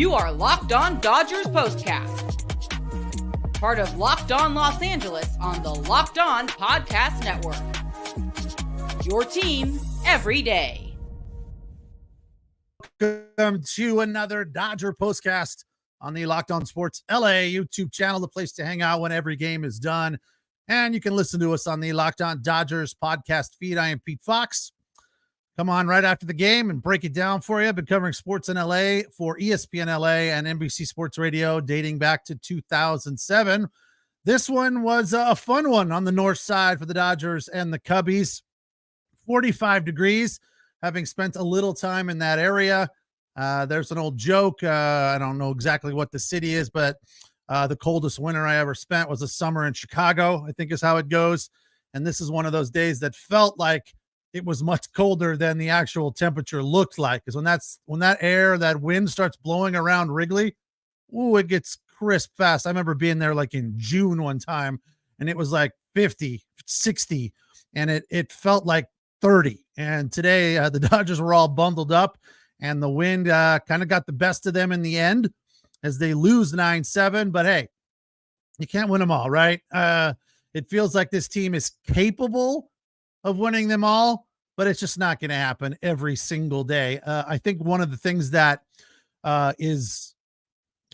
You are Locked On Dodgers Postcast, part of Locked On Los Angeles on the Locked On Podcast Network. Your team every day. Welcome to another Dodger Postcast on the Locked On Sports LA YouTube channel, the place to hang out when every game is done. And you can listen to us on the Locked On Dodgers podcast feed. I am Pete Fox. Come on right after the game and break it down for you. I've been covering sports in LA for ESPN LA and NBC Sports Radio dating back to 2007. This one was a fun one on the north side for the Dodgers and the Cubbies. 45 degrees, having spent a little time in that area. There's an old joke. I don't know exactly what the city is, but the coldest winter I ever spent was a summer in Chicago, I think is how it goes. And this is one of those days that felt like it was much colder than the actual temperature looked like. Because when that wind starts blowing around Wrigley, ooh, it gets crisp fast. I remember being there like in June one time, and it was like 50, 60, and it felt like 30. And today the Dodgers were all bundled up, and the wind kind of got the best of them in the end as they lose 9-7. But hey, you can't win them all, right? It feels like this team is capable of winning them all, but it's just not going to happen every single day. I think one of the things that is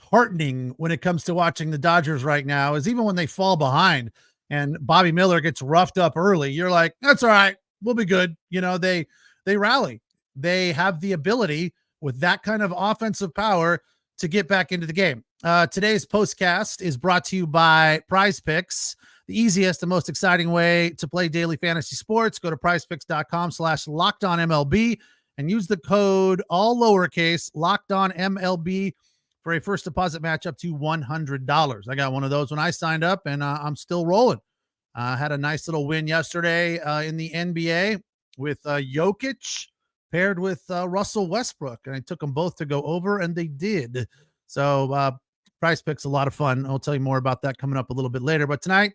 heartening when it comes to watching the Dodgers right now is even when they fall behind and Bobby Miller gets roughed up early, you're like, that's all right. We'll be good. You know, they rally. They have the ability with that kind of offensive power to get back into the game. Today's postcast is brought to you by Prize Picks, the easiest and most exciting way to play daily fantasy sports. Go to prizepicks.com/LockedOnMLB and use the code all lowercase LockedOnMLB for a first deposit match up to $100. I got one of those when I signed up, and I'm still rolling. Had a nice little win yesterday in the NBA with Jokic paired with Russell Westbrook, and I took them both to go over, and they did. So Prize Picks, a lot of fun. I'll tell you more about that coming up a little bit later. But today,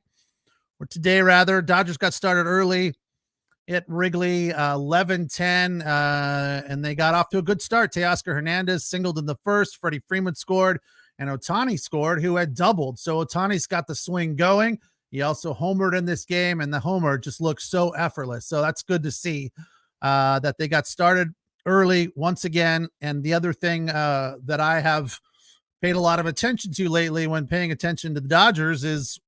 Dodgers got started early at Wrigley, 11-10, and they got off to a good start. Teoscar Hernandez singled in the first. Freddie Freeman scored, and Ohtani scored, who had doubled. So Ohtani's got the swing going. He also homered in this game, and the homer just looks so effortless. So that's good to see that they got started early once again. And the other thing that I have paid a lot of attention to lately when paying attention to the Dodgers is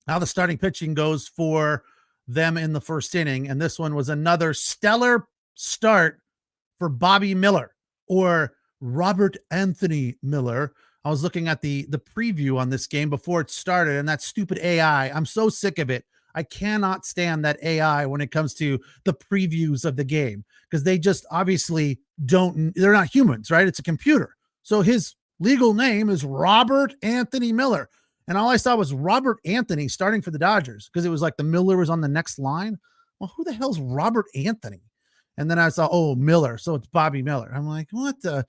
how the starting pitching goes for them in the first inning. And this one was another stellar start for Bobby Miller, or Robert Anthony Miller. I was looking at the preview on this game before it started, and that stupid AI, I'm so sick of it. I cannot stand that AI when it comes to the previews of the game, because they just obviously they're not humans, right? It's a computer. So his legal name is Robert Anthony Miller. And all I saw was Robert Anthony starting for the Dodgers, because it was like the Miller was on the next line. Well, who the hell's Robert Anthony? And then I saw, oh, Miller. So it's Bobby Miller. I'm like, what the?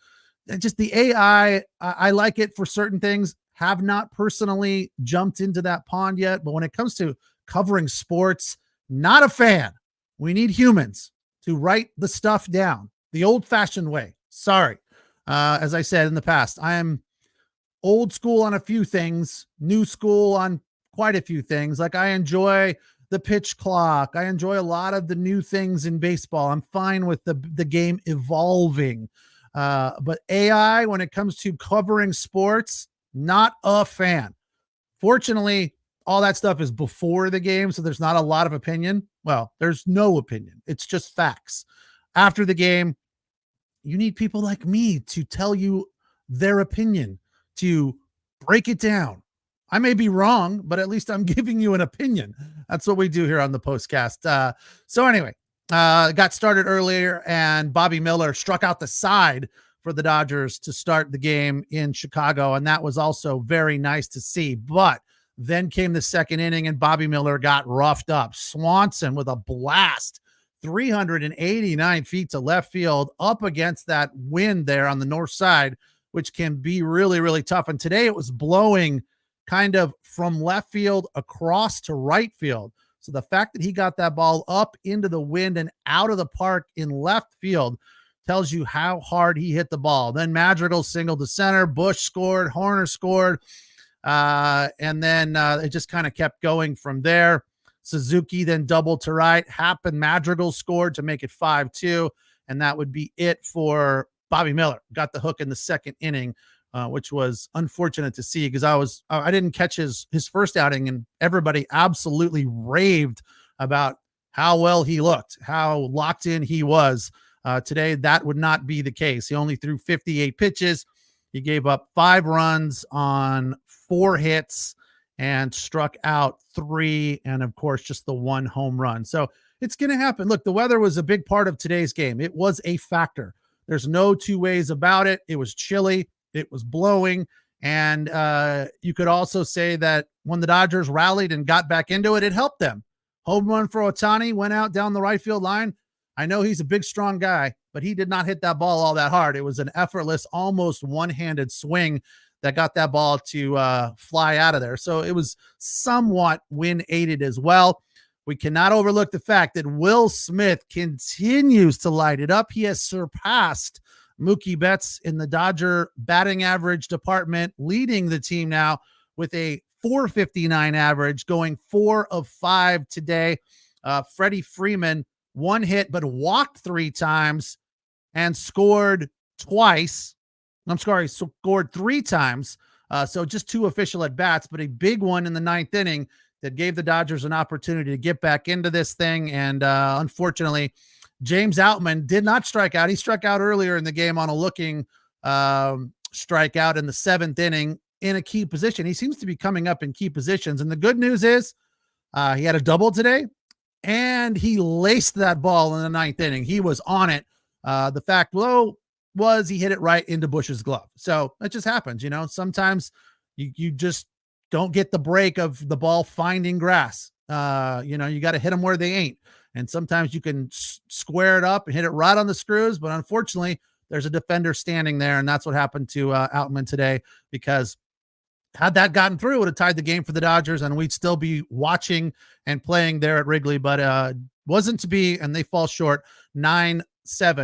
Just the AI, I like it for certain things. Have not personally jumped into that pond yet. But when it comes to covering sports, not a fan. We need humans to write the stuff down the old-fashioned way. Sorry. As I said in the past, I am old school on a few things, new school on quite a few things. Like, I enjoy the pitch clock. I enjoy a lot of the new things in baseball. I'm fine with the game evolving. But AI, when it comes to covering sports, not a fan. Fortunately, all that stuff is before the game, so there's not a lot of opinion. Well, there's no opinion. It's just facts. After the game, you need people like me to tell you their opinion, to break it down. I may be wrong, but at least I'm giving you an opinion. That's what we do here on the postcast. So anyway, got started earlier, and Bobby Miller struck out the side for the Dodgers to start the game in Chicago, and that was also very nice to see. But then came the second inning, and Bobby Miller got roughed up. Swanson with a blast, 389 feet to left field, up against that wind there on the north side, which can be really, really tough. And today it was blowing kind of from left field across to right field. So the fact that he got that ball up into the wind and out of the park in left field tells you how hard he hit the ball. Then Madrigal singled to center, Bush scored, Horner scored, and then it just kind of kept going from there. Suzuki then doubled to right. Happ and Madrigal scored to make it 5-2, and that would be it for Bobby Miller. Got the hook in the second inning, which was unfortunate to see because I didn't catch his first outing, and everybody absolutely raved about how well he looked, how locked in he was. Today, that would not be the case. He only threw 58 pitches. He gave up 5 runs on 4 hits and struck out 3, and of course, just the 1 home run. So it's going to happen. Look, the weather was a big part of today's game. It was a factor. There's no two ways about it. It was chilly. It was blowing. And you could also say that when the Dodgers rallied and got back into it, it helped them. Home run for Ohtani, went out down the right field line. I know he's a big, strong guy, but he did not hit that ball all that hard. It was an effortless, almost one-handed swing that got that ball to fly out of there. So it was somewhat wind-aided as well. We cannot overlook the fact that Will Smith continues to light it up. He has surpassed Mookie Betts in the Dodger batting average department, leading the team now with a .459 average, going 4 of 5 today. Freddie Freeman, 1 hit, but walked 3 times and scored twice. I'm sorry, scored 3 times. So just 2 official at bats, but a big one in the 9th inning that gave the Dodgers an opportunity to get back into this thing. And unfortunately, James Outman did not strike out. He struck out earlier in the game on a looking strikeout in the 7th inning in a key position. He seems to be coming up in key positions. And the good news is he had a double today, and he laced that ball in the 9th inning. He was on it. The fact was he hit it right into Bush's glove. So it just happens. You know, sometimes you just don't get the break of the ball finding grass. You know, you got to hit them where they ain't. And sometimes you can square it up and hit it right on the screws. But unfortunately, there's a defender standing there. And that's what happened to Outman today, because had that gotten through, it would have tied the game for the Dodgers, and we'd still be watching and playing there at Wrigley. But wasn't to be, and they fall short 9-7.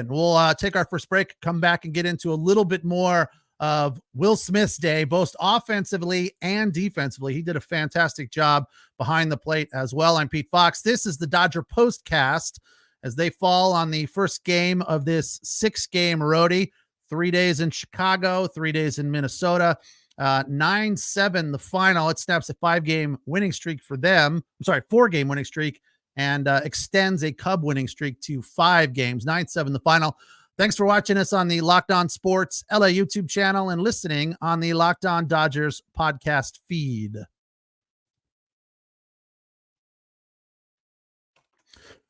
We'll take our first break, come back and get into a little bit more of Will Smith's day, both offensively and defensively. He did a fantastic job behind the plate as well. I'm Pete Fox. This is the Dodger Postcast as they fall on the first game of this 6-game roadie. 3 days in Chicago, 3 days in Minnesota. 9-7 the final. It snaps a 5-game winning streak for them. I'm sorry, 4-game winning streak, and extends a Cub winning streak to 5 games. 9-7 the final. Thanks for watching us on the Locked On Sports LA YouTube channel and listening on the Locked On Dodgers podcast feed. All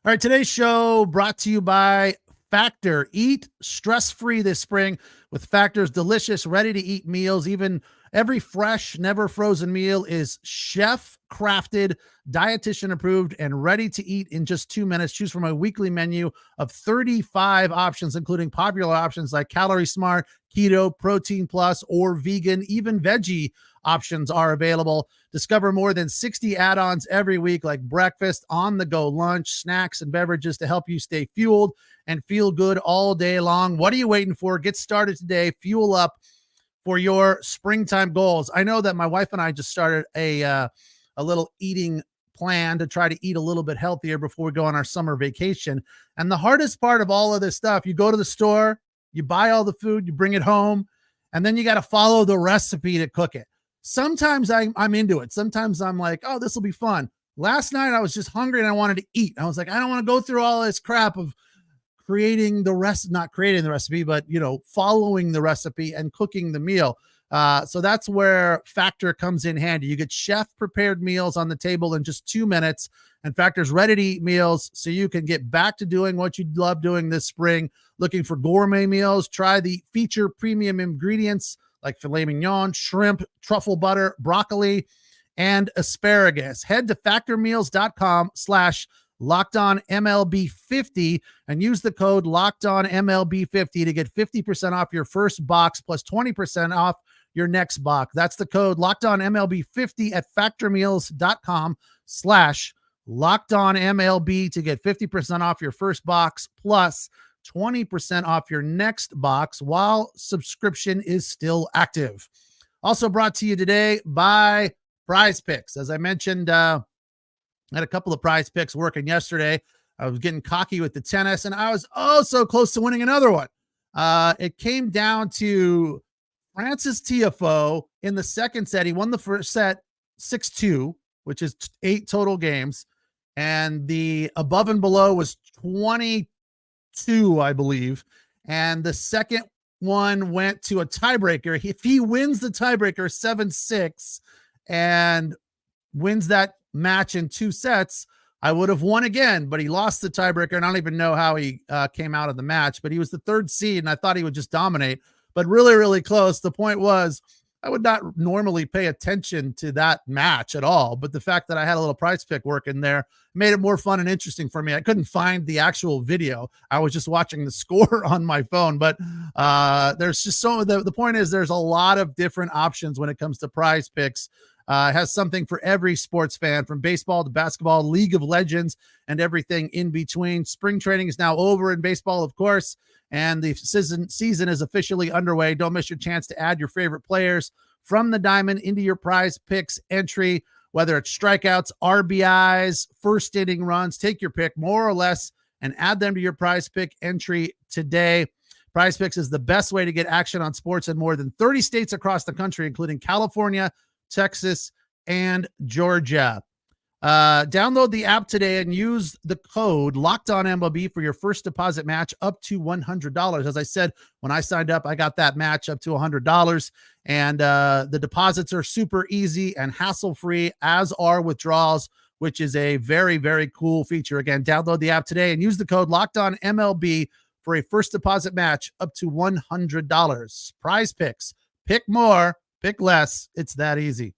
right, today's show brought to you by Factor. Eat stress-free this spring with Factor's delicious, ready-to-eat meals. Even every fresh, never frozen meal is chef-crafted, dietitian-approved, and ready to eat in just 2 minutes. Choose from a weekly menu of 35 options, including popular options like Calorie Smart, Keto, Protein Plus, or Vegan. Even veggie options are available. Discover more than 60 add-ons every week, like breakfast, on-the-go lunch, snacks, and beverages to help you stay fueled and feel good all day long. What are you waiting for? Get started today. Fuel up for your springtime goals. I know that my wife and I just started a little eating plan to try to eat a little bit healthier before we go on our summer vacation. And the hardest part of all of this stuff, you go to the store, you buy all the food, you bring it home, and then you got to follow the recipe to cook it. Sometimes I'm into it. Sometimes I'm like, oh, this will be fun. Last night I was just hungry and I wanted to eat. I was like, I don't want to go through all this crap of not creating the recipe, but, you know, following the recipe and cooking the meal. So that's where Factor comes in handy. You get chef prepared meals on the table in just 2 minutes, and Factor's ready to eat meals so you can get back to doing what you love doing this spring. Looking for gourmet meals? Try the feature premium ingredients like filet mignon, shrimp, truffle butter, broccoli, and asparagus. Head to factormeals.com/LockedOnMLB50 and use the code LockedOnMLB50 to get 50% off your first box plus 20% off your next box. That's the code LockedOnMLB50 at factormeals.com/LockedOnMLB to get 50% off your first box plus 20% off your next box while subscription is still active. Also brought to you today by Prize Picks. As I mentioned, I had a couple of Prize Picks working yesterday. I was getting cocky with the tennis, and I was so close to winning another one. It came down to Francis Tiafoe in the second set. He won the first set 6-2, which is 8 total games. And the above and below was 22, I believe. And the second one went to a tiebreaker. If he wins the tiebreaker 7-6 and wins that match in 2 sets, I would have won again, but he lost the tiebreaker, and I don't even know how he came out of the match, but he was the 3rd seed, and I thought he would just dominate, but really, really close. The point was, I would not normally pay attention to that match at all, but the fact that I had a little Prize Pick work in there made it more fun and interesting for me. I couldn't find the actual video. I was just watching the score on my phone, but there's just the point is there's a lot of different options when it comes to Prize Picks. It has something for every sports fan, from baseball to basketball, League of Legends, and everything in between. Spring training is now over in baseball, of course, and the season is officially underway. Don't miss your chance to add your favorite players from the diamond into your Prize Picks entry, whether it's strikeouts, RBIs, first inning runs. Take your pick, more or less, and add them to your Prize Pick entry today. Prize Picks is the best way to get action on sports in more than 30 states across the country, including California, Texas, and Georgia. Download the app today and use the code LOCKEDONMLB for your first deposit match up to $100. As I said, when I signed up, I got that match up to $100, and the deposits are super easy and hassle-free, as are withdrawals, which is a very, very cool feature. Again, download the app today and use the code LOCKEDONMLB for a first deposit match up to $100. Prize Picks. Pick more. Pick less. It's that easy.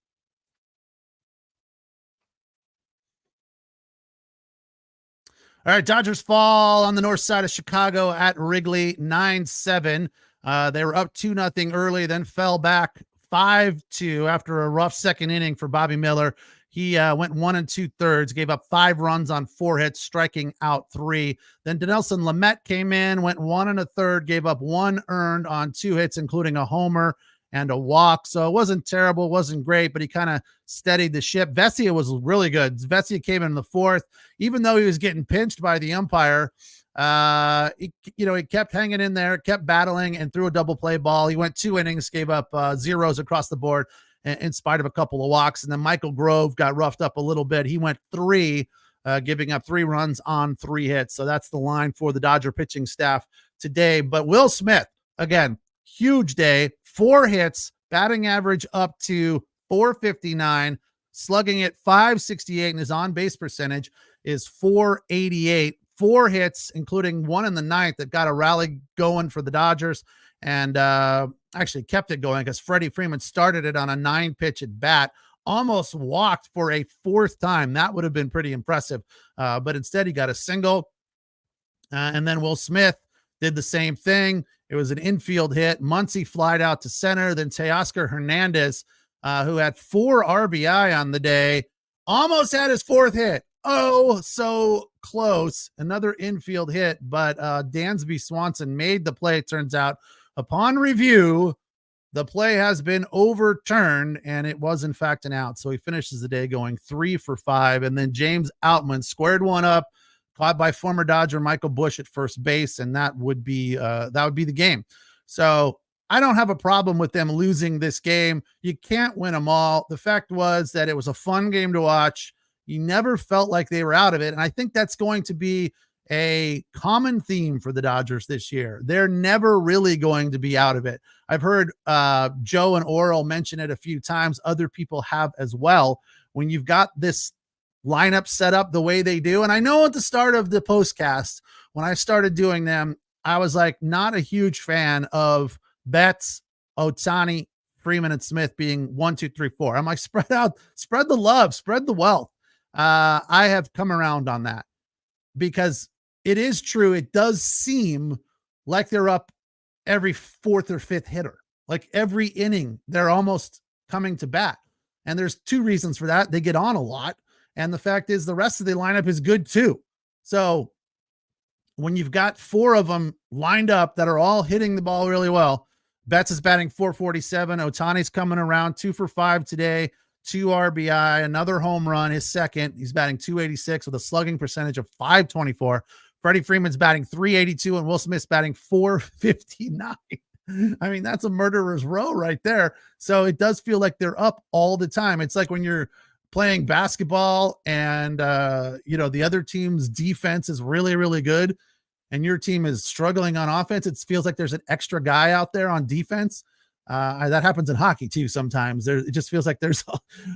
All right, Dodgers fall on the north side of Chicago at Wrigley, 9-7. They were up 2-0 early, then fell back 5-2 after a rough second inning for Bobby Miller. He went 1 2/3, gave up 5 runs on 4 hits, striking out 3. Then Dinelson Lamet came in, went 1 1/3, gave up 1 earned on 2 hits, including a homer and a walk. So it wasn't terrible, wasn't great, but he kind of steadied the ship. Vesia was really good. Vesia came in the 4th, even though he was getting pinched by the umpire. He kept hanging in there, kept battling, and threw a double play ball. He went 2 innings, gave up zeros across the board in spite of a couple of walks. And then Michael Grove got roughed up a little bit. He went 3, giving up 3 runs on 3 hits. So that's the line for the Dodger pitching staff today. But Will Smith, again, huge day, 4 hits, batting average up to .459, slugging at .568, and his on-base percentage is .488. 4 hits, including 1 in the 9th that got a rally going for the Dodgers, and actually kept it going because Freddie Freeman started it on a 9-pitch at bat, almost walked for a 4th time. That would have been pretty impressive, but instead he got a single. And then Will Smith did the same thing. It was an infield hit. Muncy flied out to center. Then Teoscar Hernandez, who had 4 RBI on the day, almost had his 4th hit. Oh, so close. Another infield hit, but Dansby Swanson made the play, it turns out. Upon review, the play has been overturned, and it was, in fact, an out. So he finishes the day going 3 for 5. And then James Outman squared one up, caught by former Dodger Michael Busch at first base, and that would be the game. So I don't have a problem with them losing this game. You can't win them all. The fact was that it was a fun game to watch. You never felt like they were out of it, and I think that's going to be a common theme for the Dodgers this year. They're never really going to be out of it. I've heard Joe and Oral mention it a few times. Other people have as well. When you've got this lineup set up the way they do, and I know at the start of the postcast, when I started doing them, I was like not a huge fan of Betts, Ohtani, Freeman, and Smith being 1, 2, 3, 4. I'm like, spread out, spread the love, spread the wealth. I have come around on that because it is true. It does seem like they're up every 4th or 5th hitter. Like every inning, they're almost coming to bat. And there's 2 reasons for that. They get on a lot. And the fact is the rest of the lineup is good too. So when you've got 4 of them lined up that are all hitting the ball really well, Betts is batting 447. Ohtani's coming around 2 for 5 today, 2 RBI, another home run, his second. He's batting 286 with a slugging percentage of 524. Freddie Freeman's batting 382 and Will Smith's batting 459. I mean, that's a murderer's row right there. So it does feel like they're up all the time. It's like when you're playing basketball and, the other team's defense is really, really good and your team is struggling on offense. It feels like there's an extra guy out there on defense. That happens in hockey too. Sometimes it just feels like there's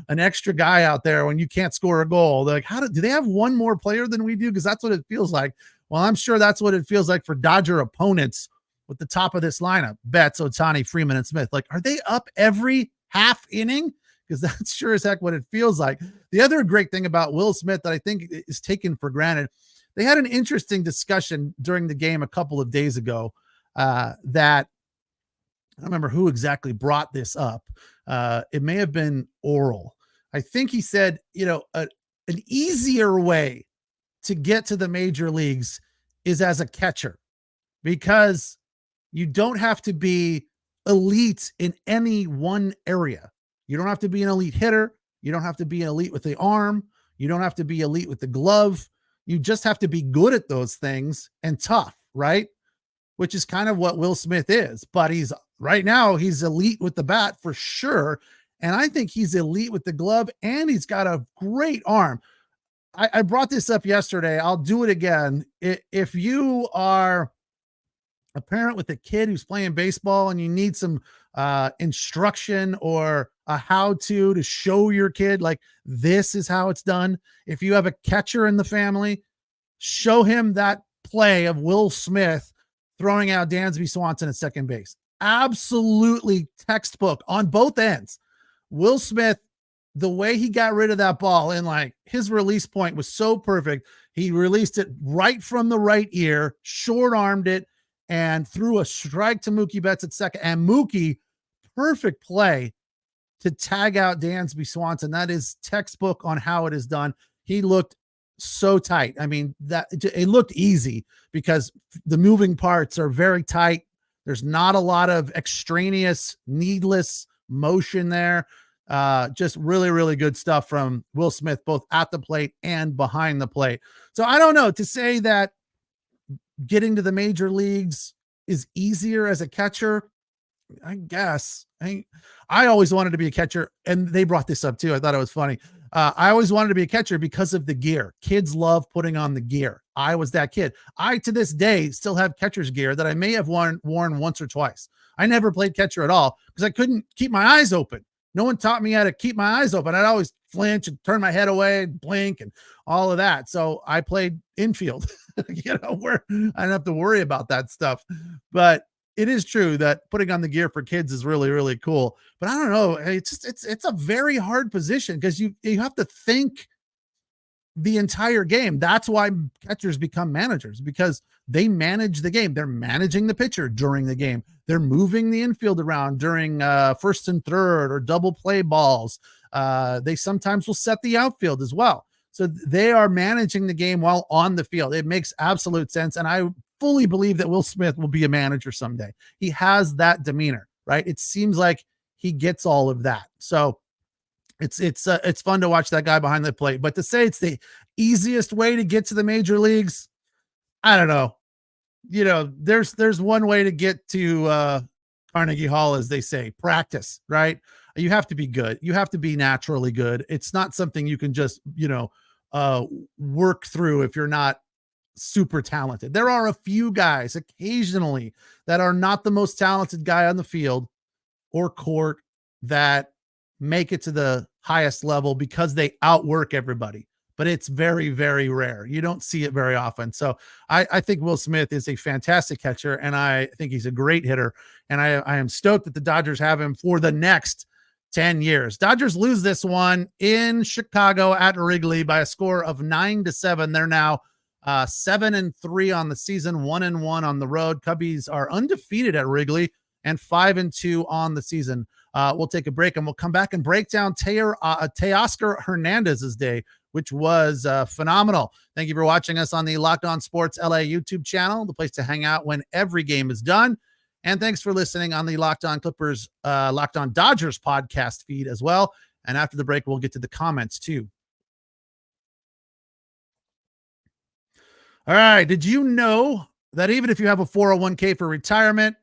an extra guy out there when you can't score a goal. They're like, do they have one more player than we do? Because that's what it feels like. Well, I'm sure that's what it feels like for Dodger opponents with the top of this lineup: Betts, Ohtani, Freeman, and Smith. Like, are they up every half inning? Because that's sure as heck what it feels like. The other great thing about Will Smith that I think is taken for granted, they had an interesting discussion during the game a couple of days ago that I don't remember who exactly brought this up. It may have been Oral. I think he said, an easier way to get to the major leagues is as a catcher, because you don't have to be elite in any one area. You don't have to be an elite hitter. You don't have to be an elite with the arm. You don't have to be elite with the glove. You just have to be good at those things and tough, right? Which is kind of what Will Smith is. But right now he's elite with the bat for sure. And I think he's elite with the glove, and he's got a great arm. I brought this up yesterday. I'll do it again. If you are a parent with a kid who's playing baseball and you need some instruction or a how-to show your kid, like, this is how it's done. If you have a catcher in the family, show him that play of Will Smith throwing out Dansby Swanson at second base. Absolutely textbook on both ends. Will Smith, the way he got rid of that ball, and like his release point was so perfect. He released it right from the right ear, short armed it, and threw a strike to Mookie Betts at second. And Mookie, perfect play to tag out Dansby Swanson. That is textbook on how it is done. He looked so tight. I mean, that it looked easy because the moving parts are very tight. There's not a lot of extraneous, needless motion there. Just really, really good stuff from Will Smith, both at the plate and behind the plate. So I don't know, to say that getting to the major leagues is easier as a catcher. I guess I always wanted to be a catcher, and they brought this up too. I thought it was funny. I always wanted to be a catcher because of the gear. Kids love putting on the gear. I was that kid. I, to this day, still have catcher's gear that I may have worn once or twice. I never played catcher at all because I couldn't keep my eyes open. No one taught me how to keep my eyes open. I'd always flinch and turn my head away and blink and all of that. So I played infield, where I don't have to worry about that stuff. But it is true that putting on the gear for kids is really, really cool. But I don't know. It's a very hard position because you have to think the entire game. That's why catchers become managers, because they manage the game. They're managing the pitcher during the game. They're moving the infield around during first and third or double play balls. They sometimes will set the outfield as well. So they are managing the game while on the field. It makes absolute sense. And I fully believe that Will Smith will be a manager someday. He has that demeanor, right? It seems like he gets all of that. So it's fun to watch that guy behind the plate. But to say it's the easiest way to get to the major leagues, I don't know. There's one way to get to Carnegie Hall, as they say: practice, right? You have to be good. You have to be naturally good. It's not something you can just, work through if you're not super talented. There are a few guys occasionally that are not the most talented guy on the field or court that make it to the highest level because they outwork everybody. But it's very, very rare. You don't see it very often. So I think Will Smith is a fantastic catcher, and I think he's a great hitter. And I am stoked that the Dodgers have him for the next 10 years. Dodgers lose this one in Chicago at Wrigley by a score of 9-7. They're now 7-3 on the season, 1-1 on the road. Cubbies are undefeated at Wrigley and 5-2 on the season. We'll take a break and we'll come back and break down Teoscar Hernandez's day which was phenomenal. Thank you for watching us on the Locked On Sports LA YouTube channel, the place to hang out when every game is done. And thanks for listening on the Locked On Clippers, Locked On Dodgers podcast feed as well. And after the break, we'll get to the comments too. All right. Did you know that even if you have a 401k for retirement,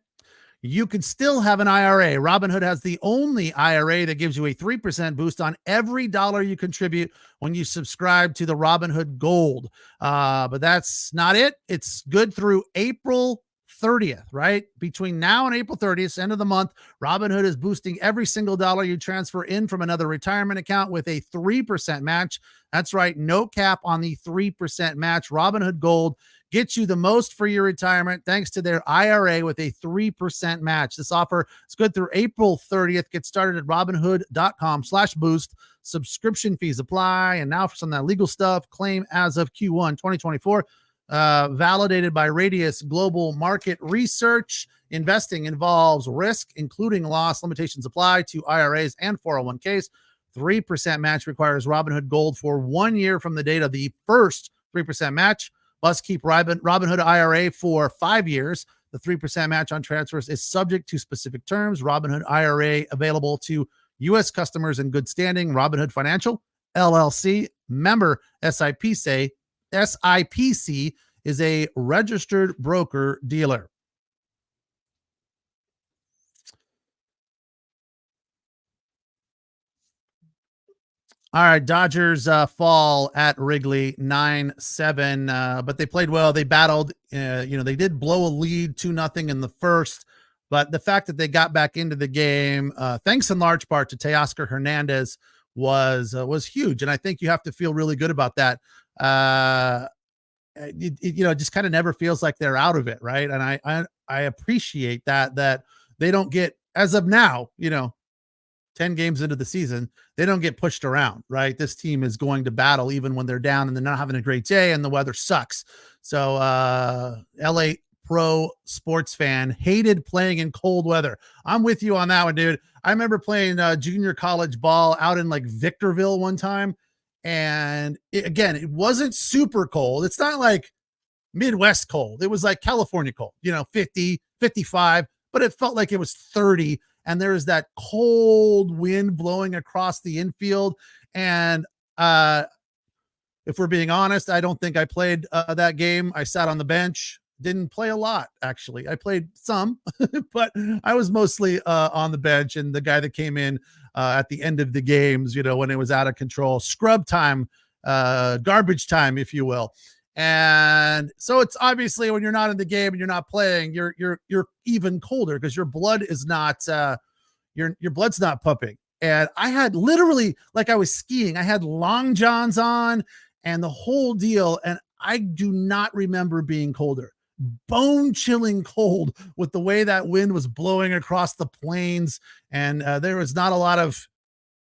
you can still have an IRA? Robinhood has the only IRA that gives you a 3% boost on every dollar you contribute when you subscribe to the Robinhood Gold. But that's not it. It's good through April 30th, right? Between now and April 30th, end of the month, Robinhood is boosting every single dollar you transfer in from another retirement account with a 3% match. That's right. No cap on the 3% match. Robinhood Gold gets you the most for your retirement thanks to their IRA with a 3% match. This offer is good through April 30th. Get started at robinhood.com/boost. Subscription fees apply. And now for some of that legal stuff, claim as of Q1 2024. Validated by Radius Global Market Research. Investing involves risk, including loss. Limitations apply to IRAs and 401ks. 3% match requires Robinhood Gold for 1 year from the date of the first 3% match. Must keep Robinhood IRA for 5 years. The 3% match on transfers is subject to specific terms. Robinhood IRA available to U.S. customers in good standing. Robinhood Financial, LLC, member SIPC is a registered broker dealer. All right, Dodgers fall at Wrigley 9-7, but they played well. They battled. They did blow a lead 2-0 in the first, but the fact that they got back into the game, thanks in large part to Teoscar Hernandez, was huge, and I think you have to feel really good about that. It just kind of never feels like they're out of it, right? And I appreciate that they don't get, as of now, 10 games into the season, they don't get pushed around, right? This team is going to battle even when they're down and they're not having a great day and the weather sucks. So LA pro sports fan hated playing in cold weather. I'm with you on that one, dude. I remember playing junior college ball out in like Victorville one time. And it wasn't super cold. It's not like Midwest cold. It was like California cold, 50, 55, but it felt like it was 30. And there was that cold wind blowing across the infield. And if we're being honest, I don't think I played that game. I sat on the bench, didn't play a lot, actually. I played some, but I was mostly on the bench. And the guy that came in at the end of the games, when it was out of control, scrub time, garbage time, if you will. And so it's obviously when you're not in the game and you're not playing, you're even colder because your blood is not your blood's not pumping. And I had literally, like I was skiing, I had long johns on and the whole deal. And I do not remember being colder. Bone chilling cold with the way that wind was blowing across the plains. And there was not a lot of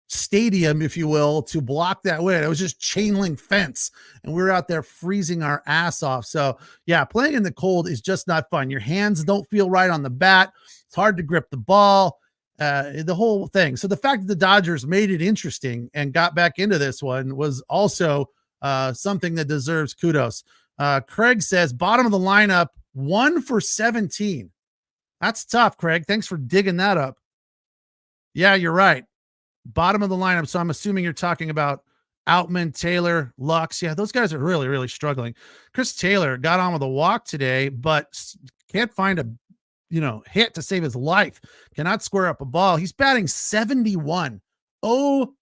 stadium, if you will, to block that wind. It was just chain link fence, and we were out there freezing our ass off. So yeah, playing in the cold is just not fun. Your hands don't feel right on the bat. It's hard to grip the ball, the whole thing. So the fact that the Dodgers made it interesting and got back into this one was also something that deserves kudos. Craig says bottom of the lineup, 1 for 17. That's tough, Craig. Thanks for digging that up. Yeah, you're right. Bottom of the lineup. So I'm assuming you're talking about Outman, Taylor, Lux. Yeah, those guys are really, really struggling. Chris Taylor got on with a walk today, but can't find a hit to save his life. Cannot square up a ball. He's batting 71.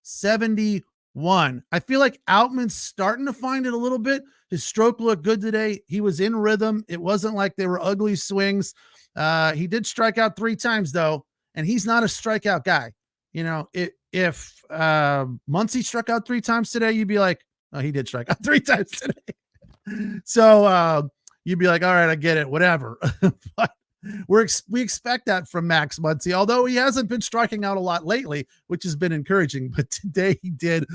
71. I feel like Outman's starting to find it a little bit. His stroke looked good today. He was in rhythm. It wasn't like they were ugly swings. He did strike out 3 times though, and he's not a strikeout guy. If Muncy struck out 3 times today, you'd be like, oh, he did strike out 3 times today. So you'd be like, all right, I get it, whatever. But we expect that from Max Muncy, although he hasn't been striking out a lot lately, which has been encouraging. But today he did,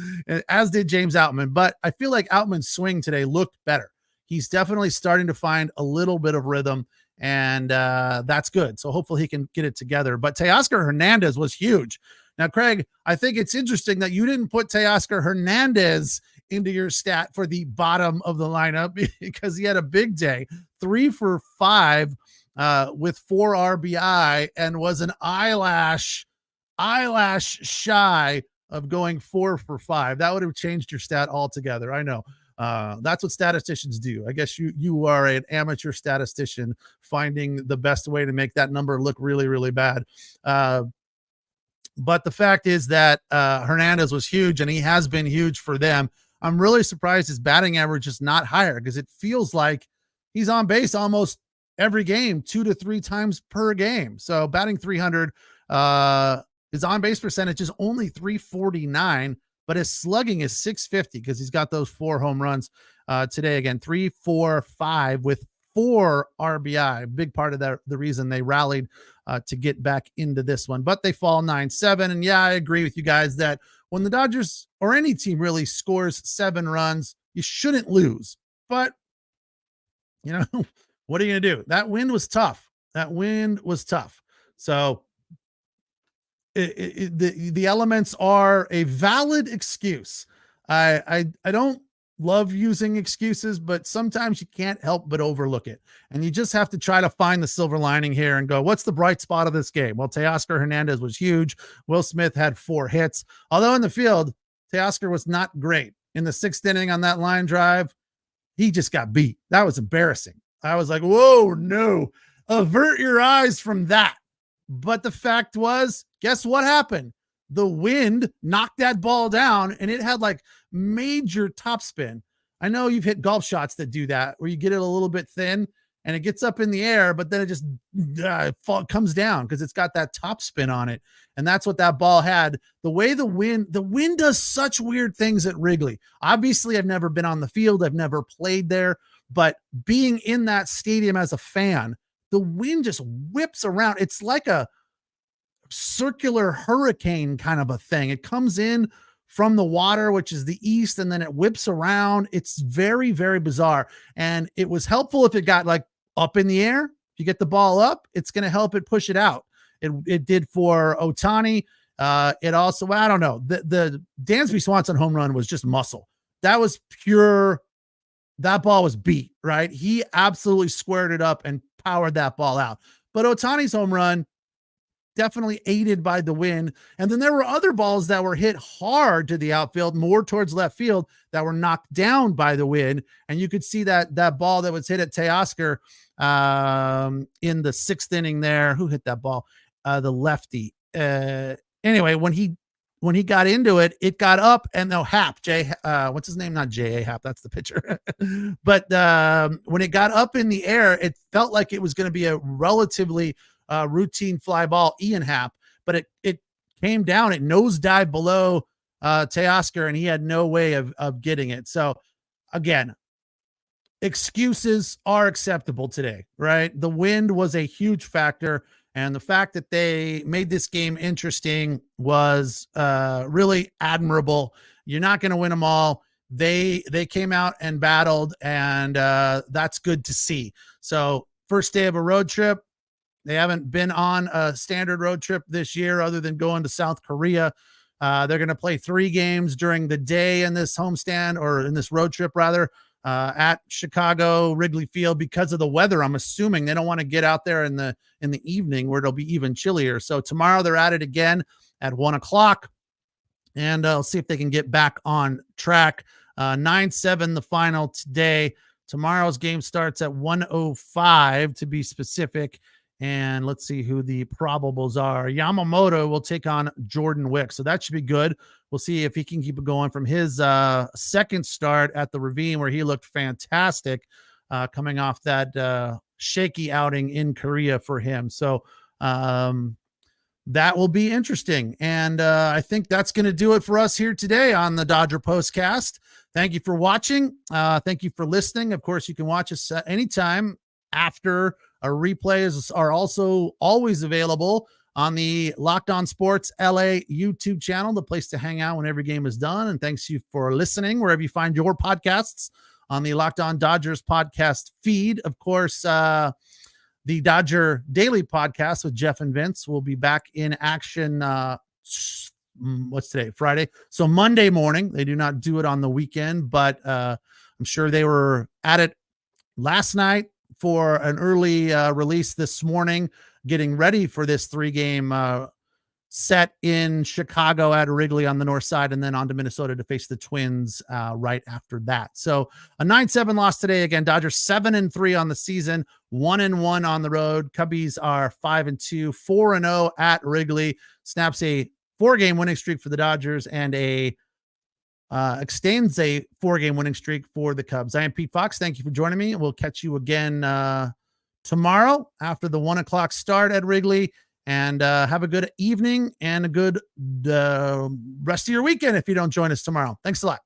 as did James Outman. But I feel like Outman's swing today looked better. He's definitely starting to find a little bit of rhythm, and that's good. So hopefully he can get it together. But Teoscar Hernandez was huge. Now, Craig, I think it's interesting that you didn't put Teoscar Hernandez into your stat for the bottom of the lineup because he had a big day, 3 for 5 with 4 RBI and was an eyelash shy of going 4 for 5. That would have changed your stat altogether. I know. That's what statisticians do. I guess you are an amateur statistician finding the best way to make that number look really, really bad. But the fact is that Hernandez was huge, and he has been huge for them. I'm really surprised his batting average is not higher because it feels like he's on base almost every game, 2 to 3 times per game. So batting 300, his on-base percentage is only 349, but his slugging is 650 because he's got those 4 home runs today. Again, 3, 4, 5 with 4 RBI. Big part of that, the reason they rallied to get back into this one, but they fall 9-7. And yeah, I agree with you guys that when the Dodgers or any team really scores 7 runs, you shouldn't lose. But you know, what are you going to do? That wind was tough. So the elements are a valid excuse. I don't love using excuses, but sometimes you can't help but overlook it. And you just have to try to find the silver lining here and go, what's the bright spot of this game? Well, Teoscar Hernandez was huge. Will Smith had 4 hits. Although in the field, Teoscar was not great. In the 6th inning on that line drive, he just got beat. That was embarrassing. I was like, whoa, no, avert your eyes from that. But the fact was, guess what happened? The wind knocked that ball down, and it had like major topspin. I know you've hit golf shots that do that, where you get it a little bit thin and it gets up in the air, but then it just comes down because it's got that topspin on it. And that's what that ball had. The way the wind does such weird things at Wrigley. Obviously, I've never been on the field. I've never played there, but being in that stadium as a fan, the wind just whips around. It's like a circular hurricane kind of a thing. It comes in from the water, which is the east, and then it whips around. It's very, very bizarre. And it was helpful if it got like up in the air. If you get the ball up, it's going to help it push it out. It did for Ohtani. It also, I don't know, the Dansby Swanson home run was just muscle. That was pure. That ball was beat, right? He absolutely squared it up and powered that ball out. But Ohtani's home run, definitely aided by the wind. And then there were other balls that were hit hard to the outfield, more towards left field, that were knocked down by the wind. And you could see that ball that was hit at Teoscar in the 6th inning there. Who hit that ball? The lefty. Anyway, when he got into it, it got up, and no, Happ, what's his name? Not J.A. Happ, that's the pitcher. But when it got up in the air, it felt like it was going to be a relatively routine fly ball, Ian Happ, but it came down, it nosedived below Teoscar, and he had no way of getting it. So again, excuses are acceptable today, right? The wind was a huge factor, and the fact that they made this game interesting was really admirable. You're not going to win them all. They came out and battled, and that's good to see. So first day of a road trip. They haven't been on a standard road trip this year other than going to South Korea. They're going to play 3 games during the day in this homestand, or in this road trip rather, at Chicago Wrigley Field because of the weather. I'm assuming they don't want to get out there in the evening where it'll be even chillier. So tomorrow they're at it again at 1:00, and I'll see if they can get back on track. 9-7 the final today. Tomorrow's game starts at 1:05 to be specific. And let's see who the probables are. Yamamoto will take on Jordan Wick. So that should be good. We'll see if he can keep it going from his second start at the Ravine, where he looked fantastic coming off that shaky outing in Korea for him. So that will be interesting. And I think that's going to do it for us here today on the Dodger Postcast. Thank you for watching. Thank you for listening. Of course, you can watch us anytime after. Our replays are also always available on the Locked On Sports LA YouTube channel, the place to hang out when every game is done. And thanks you for listening wherever you find your podcasts on the Locked On Dodgers podcast feed. Of course, the Dodger Daily Podcast with Jeff and Vince will be back in action what's today? Friday. So Monday morning, they do not do it on the weekend, but I'm sure they were at it last night for an early release this morning, getting ready for this 3-game set in Chicago at Wrigley on the north side, and then on to Minnesota to face the Twins right after that. So a 9-7 loss today. Again, Dodgers 7-3 on the season, 1-1 on the road. Cubbies are 5-2, 4-0 at Wrigley. Snaps a 4-game winning streak for the Dodgers and extends a 4-game winning streak for the Cubs. I am Pete Fox. Thank you for joining me. We'll catch you again tomorrow after the 1:00 start at Wrigley. And have a good evening and a good rest of your weekend if you don't join us tomorrow. Thanks a lot.